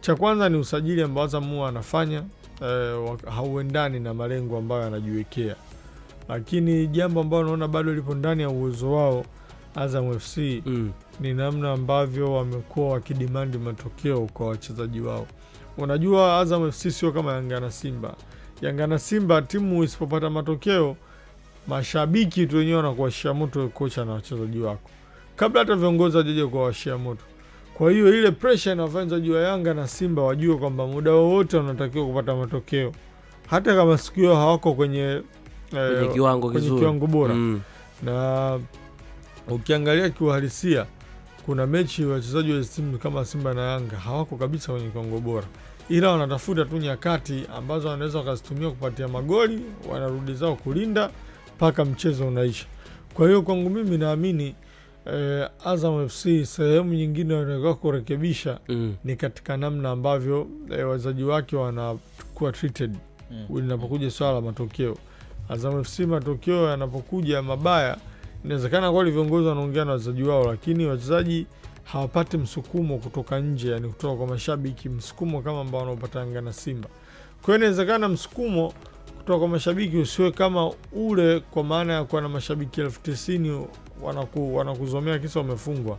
Cha kwanza ni usajili ambao Azam huwa anafanya hauendani na malengo ambayo anajiwekea. Lakini jambo ambalo naona bado lipo ndani ya uwezo wao Azam FC ni namna ambavyo wamekuwa wakidemand matokeo kwa wachezaji wao. Unajua Azam FC sio kama Yanga na Simba. Yanga na Simba timu isipopata matokeo, mashabiki tu wenyewe wanakuwashia moto kocha na wachezaji wako, kabla hata viongozi waje kuwashia moto. Kwa hiyo ile pressure inafanya juu ya Yanga na Simba wajue kwamba muda wote wanatakiwa kupata matokeo, hata kama siku hiyo hawako kwenye kiwango bora. Na ukiangalia kiuhalisia, kuna mechi wachezaji wa timu kama Simba na Yanga hawako kabisa kwenye kiwango bora, ila wanatafuta tu nyakati ambazo wanaweza wakazitumia kupatia magoli, wanarudi zao kulinda mpaka mchezo unaisha. Kwa hiyo kwangu mimi naamini Azam FC sehemu nyingine wanataka kurekebisha ni katika namna ambavyo wachezaji wake wanakuwa treated linapokuja swala matokeo. Azam FC matokeo yanapokuja mabaya, inawezekana kwa viongozi wanaongea na wachezaji wao, lakini wachezaji hawapati msukumo kutoka nje, yani kutoka kwa mashabiki, msukumo kama ambao wanaopata Yanga na Simba. Kwa hiyo inawezekana msukumo kutoka kwa mashabiki usiwe kama ule, kwa maana ya kuwa na mashabiki 90,000 wanakuzomea kisa wamefungwa.